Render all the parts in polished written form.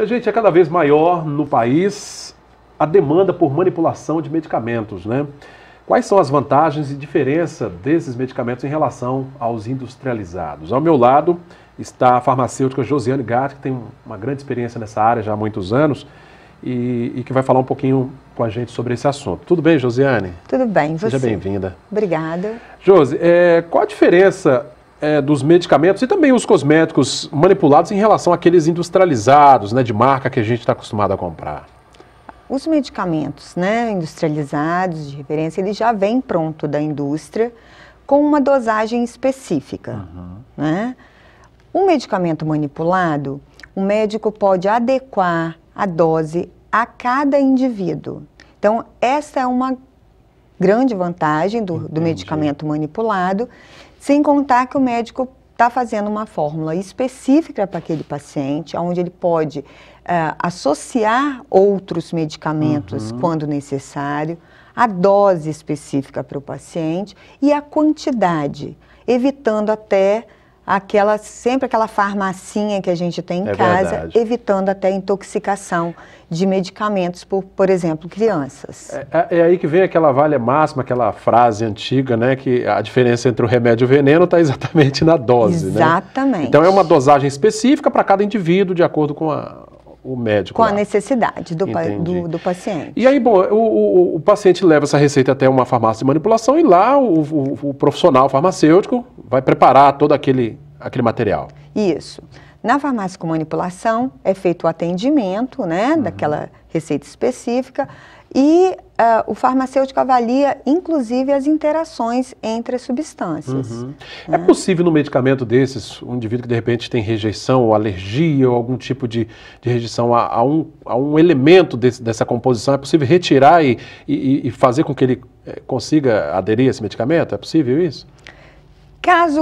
Gente, é cada vez maior no país a demanda por manipulação de medicamentos, né? Quais são as vantagens e diferença desses medicamentos em relação aos industrializados? Ao meu lado está a farmacêutica Josiane Gatti, que tem uma grande experiência nessa área já há muitos anos e que vai falar um pouquinho com a gente sobre esse assunto. Tudo bem, Josiane? Tudo bem, você? Seja bem-vinda. Obrigada. Josi, qual a diferença dos medicamentos e também os cosméticos manipulados em relação àqueles industrializados, né, de marca que a gente está acostumado a comprar? Os medicamentos, né, industrializados, de referência, ele já vem pronto da indústria com uma dosagem específica. Né? O medicamento manipulado, o médico pode adequar a dose a cada indivíduo. Então, essa é uma grande vantagem do medicamento manipulado, sem contar que o médico está fazendo uma fórmula específica para aquele paciente, onde ele pode associar outros medicamentos quando necessário, a dose específica para o paciente e a quantidade, evitando até sempre aquela farmacinha que a gente tem em casa, verdade. evitando até intoxicação de medicamentos por exemplo, crianças. É aí que vem aquela valha máxima, aquela frase antiga, né, que a diferença entre o remédio e o veneno está exatamente na dose, Exatamente. Né? Então é uma dosagem específica para cada indivíduo, de acordo com o médico. Com a necessidade do paciente. E aí, bom, o paciente leva essa receita até uma farmácia de manipulação e lá o profissional farmacêutico vai preparar todo aquele material. Isso. Na farmácia com manipulação é feito o atendimento, né, daquela receita específica e o farmacêutico avalia, inclusive, as interações entre as substâncias. Né? É possível no medicamento desses, um indivíduo que de repente tem rejeição ou alergia ou algum tipo de rejeição a um elemento dessa composição, é possível retirar e fazer com que ele consiga aderir a esse medicamento? É possível isso?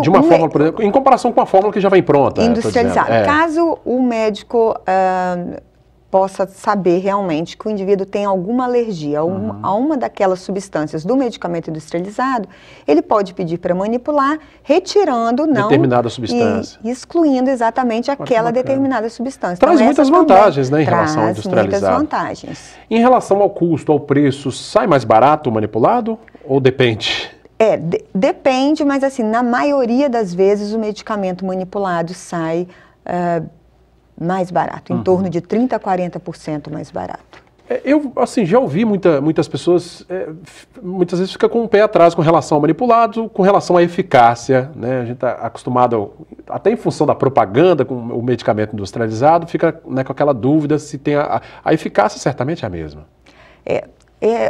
De uma fórmula, por exemplo, em comparação com a fórmula que já vem pronta. Industrializada. Caso o médico possa saber realmente que o indivíduo tem alguma alergia a uma daquelas substâncias do medicamento industrializado, ele pode pedir para manipular, retirando determinada substância. E excluindo exatamente aquela determinada substância. Traz então, muitas vantagens, né, em relação ao industrializado. Muitas vantagens. Em relação ao custo, ao preço, sai mais barato o manipulado ou depende? Depende, mas assim, na maioria das vezes o medicamento manipulado sai mais barato, em torno de 30% a 40% mais barato. Eu, assim, já ouvi muitas pessoas, muitas vezes fica com o pé atrás com relação ao manipulado, com relação à eficácia, né? A gente está acostumado, até em função da propaganda com o medicamento industrializado, fica, né, com aquela dúvida se tem a eficácia certamente é a mesma.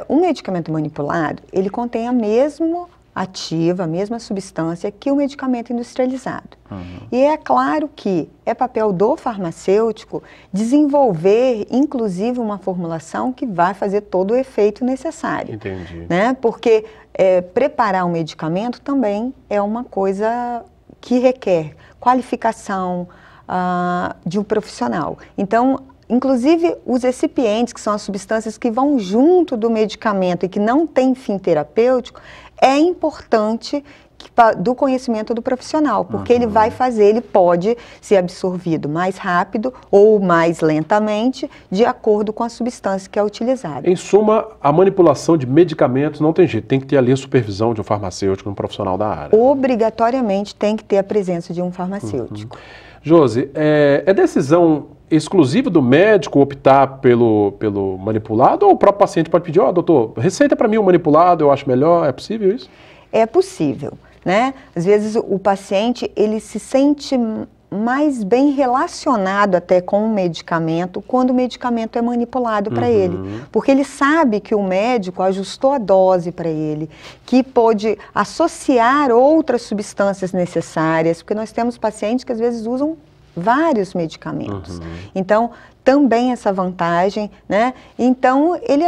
O medicamento manipulado, ele contém a mesma ativa, a mesma substância que o medicamento industrializado. E é claro que é papel do farmacêutico desenvolver, inclusive, uma formulação que vai fazer todo o efeito necessário. Entendi. Né? Porque preparar um medicamento também é uma coisa que requer qualificação de um profissional. Então, inclusive, os excipientes, que são as substâncias que vão junto do medicamento e que não têm fim terapêutico, é importante do conhecimento do profissional, porque ele pode ser absorvido mais rápido ou mais lentamente, de acordo com a substância que é utilizada. Em suma, a manipulação de medicamentos não tem jeito, tem que ter ali a supervisão de um farmacêutico, um profissional da área. Obrigatoriamente tem que ter a presença de um farmacêutico. Josi, é decisão exclusiva do médico optar pelo manipulado ou o próprio paciente pode pedir, doutor, receita para mim um manipulado, eu acho melhor, é possível isso? É possível, né? Às vezes o paciente, ele se sente mais bem relacionado até com o medicamento quando o medicamento é manipulado para ele, porque ele sabe que o médico ajustou a dose para ele, que pode associar outras substâncias necessárias, porque nós temos pacientes que às vezes usam vários medicamentos. Então, também essa vantagem, né? Então, ele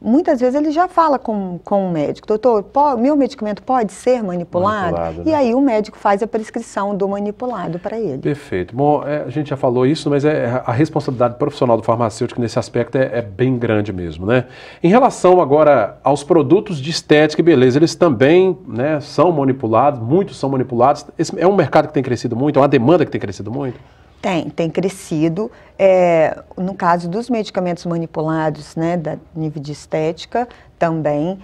muitas vezes ele já fala com o médico, doutor, meu medicamento pode ser manipulado? E né? aí o médico faz a prescrição do manipulado para ele. Perfeito. Bom, a gente já falou isso, mas a responsabilidade profissional do farmacêutico nesse aspecto é bem grande mesmo, né? Em relação agora aos produtos de estética e beleza, eles também, né, são manipulados, muitos são manipulados. Esse é um mercado que tem crescido muito, é uma demanda que tem crescido muito? Tem crescido. No caso dos medicamentos manipulados, né, da nível de estética, também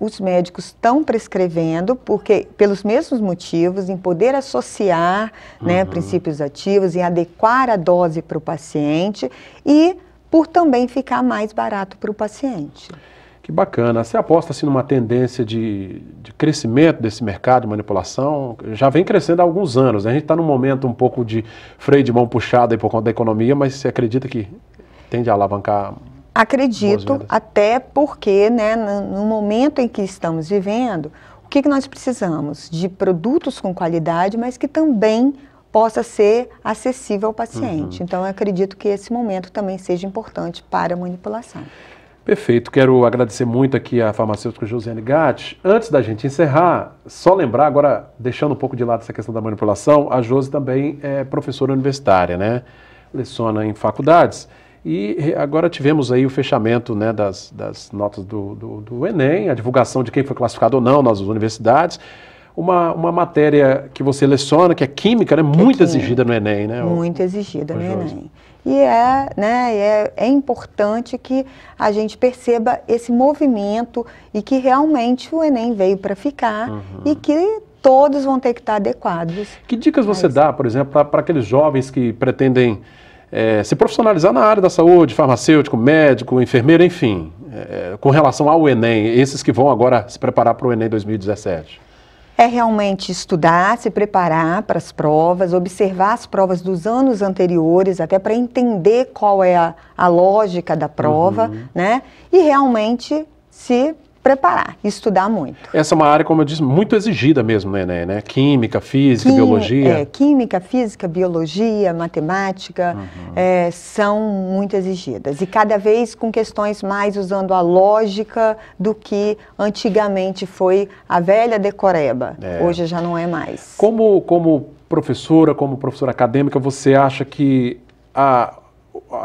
os médicos estão prescrevendo, porque pelos mesmos motivos, em poder associar né, princípios ativos, em adequar a dose para o paciente e por também ficar mais barato para o paciente. Que bacana. Você aposta assim, numa tendência de crescimento desse mercado de manipulação? Já vem crescendo há alguns anos, né? A gente está num momento um pouco de freio de mão puxado aí por conta da economia, mas você acredita que tende a alavancar? Acredito, até porque né, no momento em que estamos vivendo, o que nós precisamos? De produtos com qualidade, mas que também possa ser acessível ao paciente. Então, eu acredito que esse momento também seja importante para a manipulação. Perfeito, quero agradecer muito aqui a farmacêutica Josiane Gatti. Antes da gente encerrar, só lembrar, agora deixando um pouco de lado essa questão da manipulação, a Josi também é professora universitária, né? Leciona em faculdades. E agora tivemos aí o fechamento né, das notas do Enem, a divulgação de quem foi classificado ou não nas universidades. Uma matéria que você leciona, que é química, né? Muito exigida no Enem, né? Muito exigida no Enem. E é importante que a gente perceba esse movimento e que realmente o Enem veio para ficar e que todos vão ter que estar adequados. Que dicas você dá, por exemplo, para aqueles jovens que pretendem se profissionalizar na área da saúde, farmacêutico, médico, enfermeiro, enfim, com relação ao Enem, esses que vão agora se preparar para o Enem 2017? É realmente estudar, se preparar para as provas, observar as provas dos anos anteriores, até para entender qual é a lógica da prova, né? E realmente se preparar, estudar muito. Essa é uma área, como eu disse, muito exigida mesmo no Enem, né? Química, física, biologia. Química, física, biologia, matemática são muito exigidas. E cada vez com questões mais usando a lógica do que antigamente foi a velha decoreba. Hoje já não é mais. Como professora acadêmica, você acha que a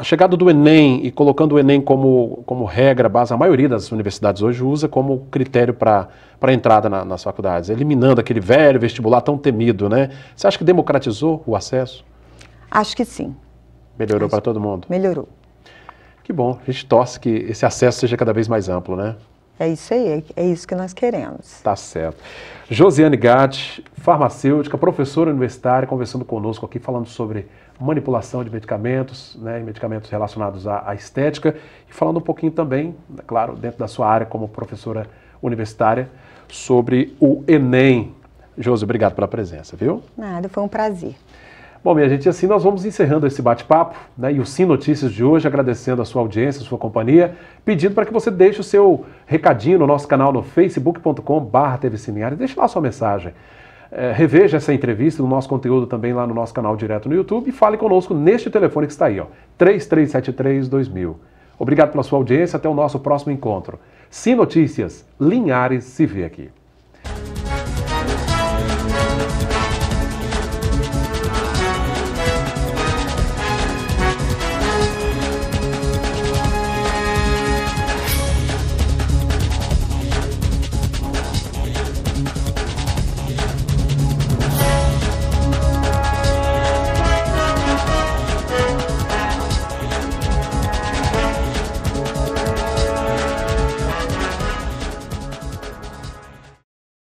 chegada do Enem e colocando o Enem como regra, base, a maioria das universidades hoje usa como critério para entrada nas faculdades, eliminando aquele velho vestibular tão temido, né? Você acha que democratizou o acesso? Acho que sim. Melhorou para todo mundo? Melhorou. Que bom, a gente torce que esse acesso seja cada vez mais amplo, né? É isso aí, é isso que nós queremos. Tá certo. Josiane Gatti, farmacêutica, professora universitária, conversando conosco aqui, falando sobre manipulação de medicamentos, né, medicamentos relacionados à estética, e falando um pouquinho também, claro, dentro da sua área como professora universitária, sobre o Enem. Josi, obrigado pela presença, viu? Nada, foi um prazer. Bom, minha gente, assim nós vamos encerrando esse bate-papo, né, e o Sim Notícias de hoje, agradecendo a sua audiência, a sua companhia, pedindo para que você deixe o seu recadinho no nosso canal no facebook.com/tvcinear e deixe lá a sua mensagem. Reveja essa entrevista no nosso conteúdo também lá no nosso canal direto no YouTube e fale conosco neste telefone que está aí, ó, 3373-2000. Obrigado pela sua audiência, até o nosso próximo encontro. Sim Notícias, Linhares se vê aqui.